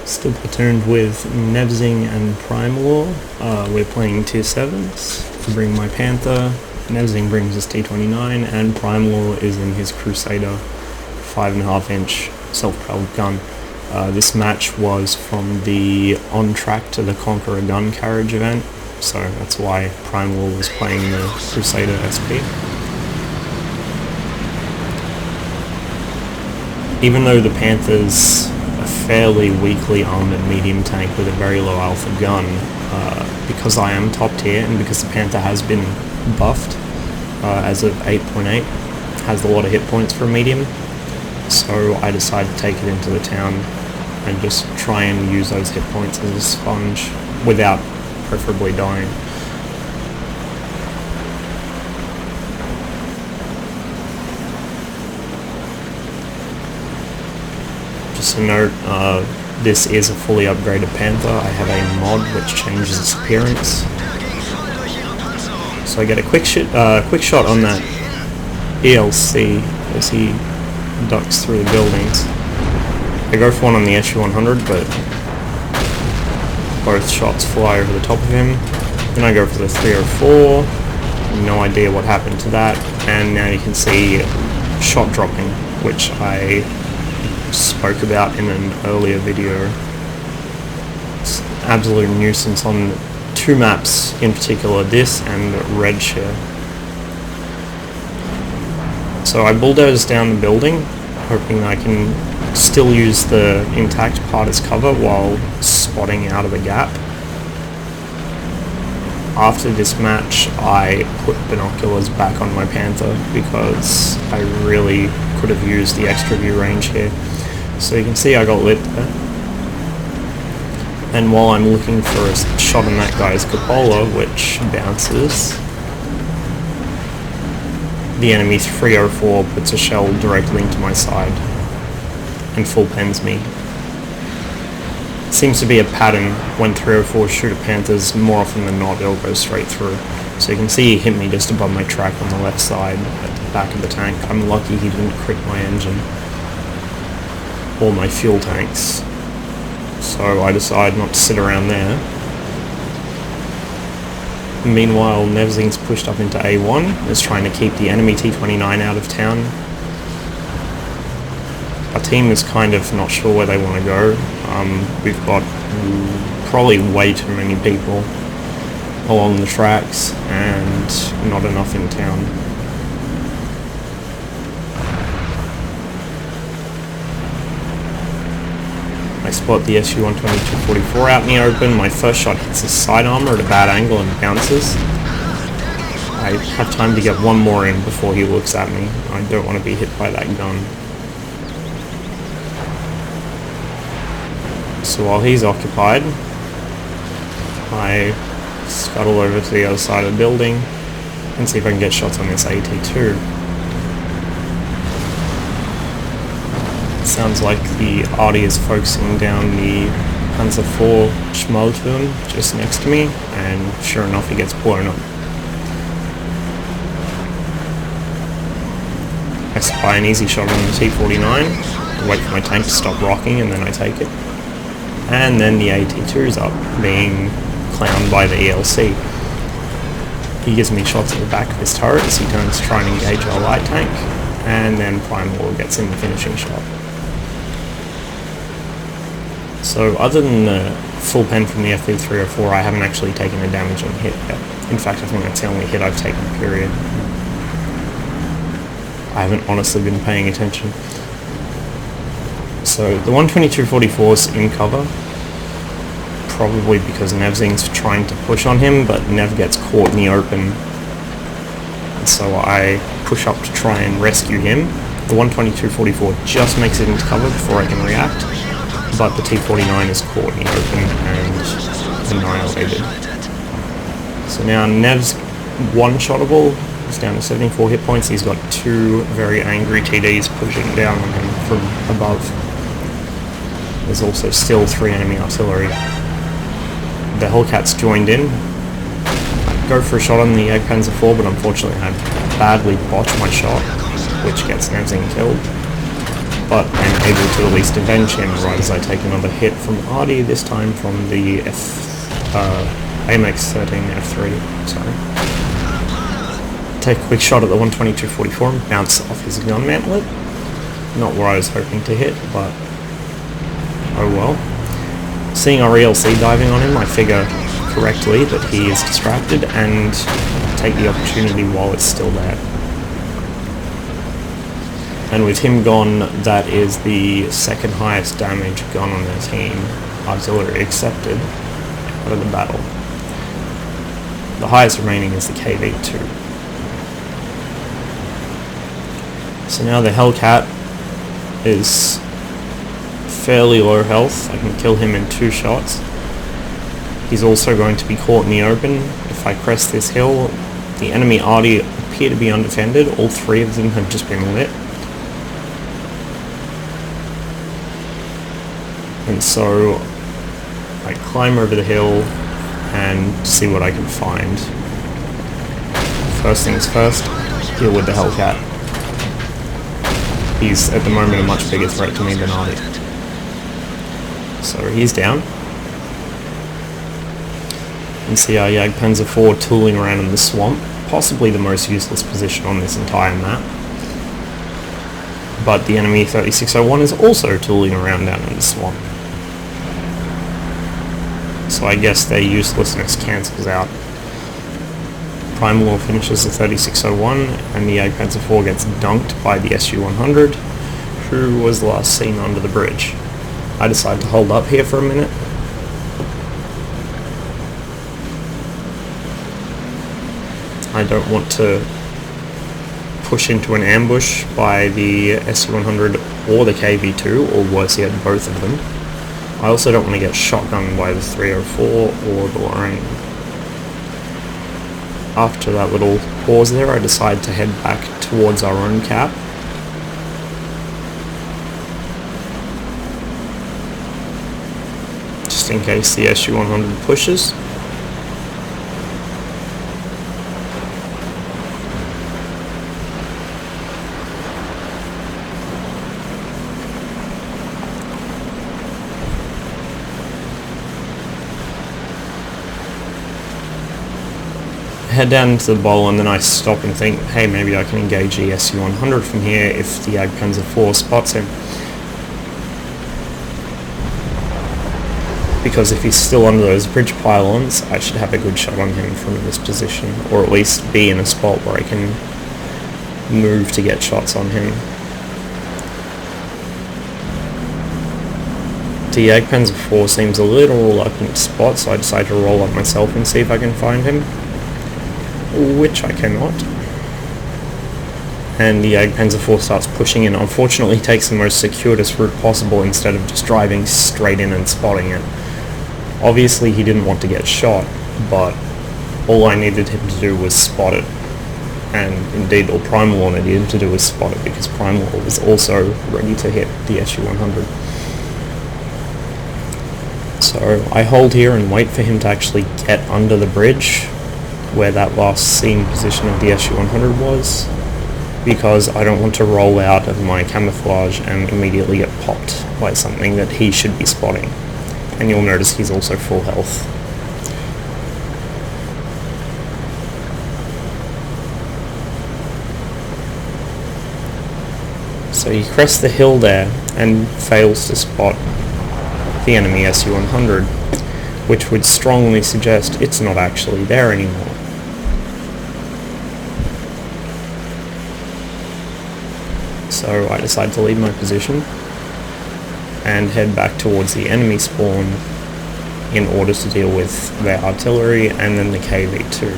Still platooned with Nevzing and Primal. We're playing tier 7s. I bring my Panther, Nevzing brings his T29, and Primal is in his Crusader 5.5-inch self-propelled gun. This match was from the On Track to the Conqueror gun carriage event, so that's why Primal was playing the Crusader SP. Even though the Panther's a fairly weakly armoured medium tank with a very low alpha gun, because I am top tier and because the Panther has been buffed as of 8.8, has a lot of hit points for a medium, so I decided to take it into the town and just try and use those hit points as a sponge without preferably dying. Just a note, this is a fully upgraded Panther. I have a mod which changes its appearance. So I get a quick shot on that ELC as he ducks through the buildings. I go for one on the SU-100, but both shots fly over the top of him. Then I go for the 304, no idea what happened to that, and now you can see shot dropping, which I spoke about in an earlier video. It's an absolute nuisance on two maps in particular, this and Red Share. So I bulldoze down the building, hoping I can still use the intact part as cover while spotting out of the gap. After this match, I put binoculars back on my Panther because I really could have used the extra view range here. So you can see I got lit there. And while I'm looking for a shot on that guy's cupola, which bounces, the enemy 304 puts a shell directly into my side and full pens me. Seems to be a pattern when 304 shoot at Panthers, more often than not it'll go straight through. So you can see he hit me just above my track on the left side at the back of the tank. I'm lucky he didn't crit my engine or my fuel tanks, so I decided not to sit around there. Meanwhile, Nevzing's pushed up into A1, is trying to keep the enemy T29 out of town. Our team is kind of not sure where they want to go. We've got probably way too many people along the tracks and not enough in town. I spot the SU-122-44 out in the open. My first shot hits his side armor at a bad angle and bounces. I have time to get one more in before he looks at me. I don't want to be hit by that gun. So while he's occupied, I scuttle over to the other side of the building and see if I can get shots on this AT-2. Sounds like the Arty is focusing down the Panzer IV Schmalturm just next to me, and sure enough he gets blown up. I spy an easy shot on the T-49, wait for my tank to stop rocking, and then I take it. And then the AT-2 is up, being clowned by the ELC. He gives me shots at the back of his turret as he turns to try and engage our light tank, and then Primal gets in the finishing shot. So other than the full pen from the FV304, I haven't actually taken a damage on hit yet. In fact, I think that's the only hit I've taken, period. I haven't honestly been paying attention. So the 122-44's in cover, probably because Nevzing's trying to push on him, but Nev gets caught in the open. And so I push up to try and rescue him. The 122-44 just makes it into cover before I can react, but the T-49 is caught in the open and annihilated. So now Nev's one-shottable. He's down to 74 hit points. He's got two very angry TDs pushing down on him from above. There's also still 3 enemy artillery. The Hellcat's joined in. I go for a shot on the Panzer IV, but unfortunately I badly botch my shot, which gets Nevzing killed. but I'm able to at least avenge him right as I take another hit from Artie, this time from the AMX 13 F3, sorry. Take a quick shot at the 122-44 and bounce off his gun mantlet. Not where I was hoping to hit, but oh well. Seeing our ELC diving on him, I figure correctly that he is distracted and take the opportunity while it's still there. And with him gone, that is the second highest damage gun on their team, artillery accepted, out of the battle. The highest remaining is the KV-2. So now the Hellcat is fairly low health. I can kill him in 2 shots. He's also going to be caught in the open. If I crest this hill, the enemy arty appear to be undefended. All 3 of them have just been lit. And so I climb over the hill and see what I can find. First things first, deal with the Hellcat. He's at the moment a much bigger threat to me than Artie. So he's down. You can see our Jagdpanzer IV tooling around in the swamp, possibly the most useless position on this entire map. But the enemy 3601 is also tooling around down in the swamp. So I guess their uselessness cancels out. Primal War finishes the 3601 and the Jagdpanzer IV gets dunked by the SU-100, who was last seen under the bridge. I decide to hold up here for a minute. I don't want to push into an ambush by the SU-100 or the KV-2, or worse yet, both of them. I also don't want to get shotgunned by the 304 or the Lorraine. After that little pause there, I decide to head back towards our own cap. Just in case the SU-100 pushes. Head down into the bowl and then I stop and think, hey, maybe I can engage the SU-100 from here if the Jagdpanzer IV spots him. Because if he's still under those bridge pylons, I should have a good shot on him from this position, or at least be in a spot where I can move to get shots on him. The Jagdpanzer IV seems a little reluctant to spot, so I decide to roll up myself and see if I can find him. Which I cannot. And the Jagdpanzer IV starts pushing in. Unfortunately, he takes the most circuitous route possible instead of just driving straight in and spotting it. Obviously, he didn't want to get shot, but all I needed him to do was spot it. And indeed, all Primal War needed him to do was spot it, because Primal War was also ready to hit the SU-100. So I hold here and wait for him to actually get under the bridge, where that last seen position of the SU-100 was, because I don't want to roll out of my camouflage and immediately get popped by something that he should be spotting. And you'll notice he's also full health. So he crests the hill there and fails to spot the enemy SU-100, which would strongly suggest it's not actually there anymore. So I decide to leave my position and head back towards the enemy spawn in order to deal with their artillery and then the KV-2.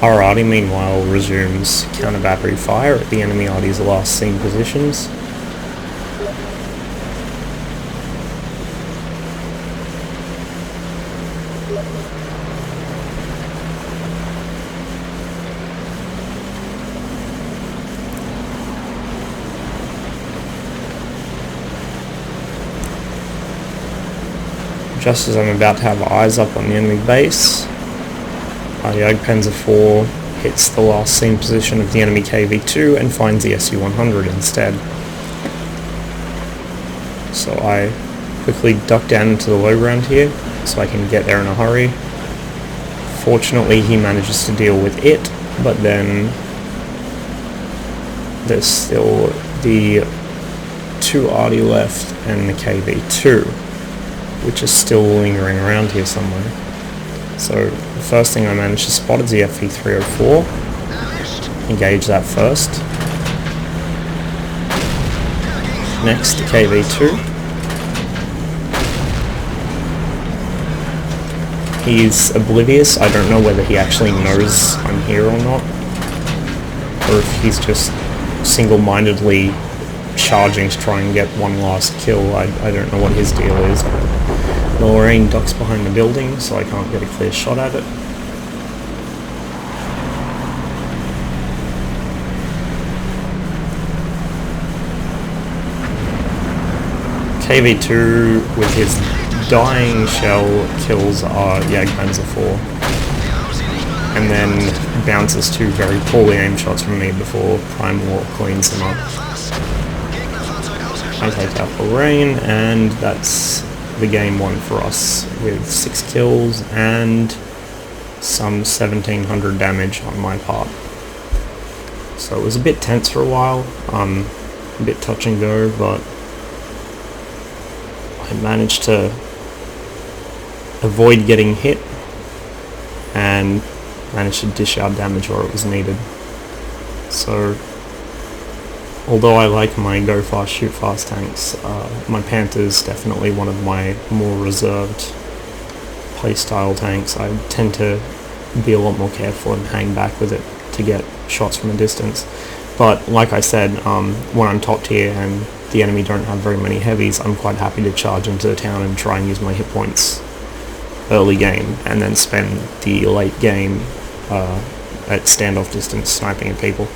Our arty meanwhile resumes counter-battery fire at the enemy arty's last seen positions. Just as I'm about to have eyes up on the enemy base, Panzer IV hits the last seen position of the enemy KV-2 and finds the Su-100 instead. So I quickly duck down into the low ground here so I can get there in a hurry. Fortunately, he manages to deal with it, but then there's still the 2 Arty left and the KV-2, which is still lingering around here somewhere. So the first thing I managed to spot is the FV-304. Engage that first. Next, the KV-2. He's oblivious. I don't know whether he actually knows I'm here or not, or if he's just single-mindedly charging to try and get one last kill. I don't know what his deal is. The Lorraine ducks behind the building, so I can't get a clear shot at it. KV-2 with his dying shell kills our Panzer IV, and then bounces 2 very poorly aimed shots from me before Prime War cleans them up. I take out Lorraine, and that's the game won for us with 6 kills and some 1700 damage on my part. So it was a bit tense for a while, a bit touch and go, but I managed to avoid getting hit and managed to dish out damage where it was needed. So although I like my go fast, shoot fast tanks, my Panther's definitely one of my more reserved playstyle tanks. I tend to be a lot more careful and hang back with it to get shots from a distance. But like I said, when I'm top tier and the enemy don't have very many heavies, I'm quite happy to charge into the town and try and use my hit points early game, and then spend the late game at standoff distance sniping at people.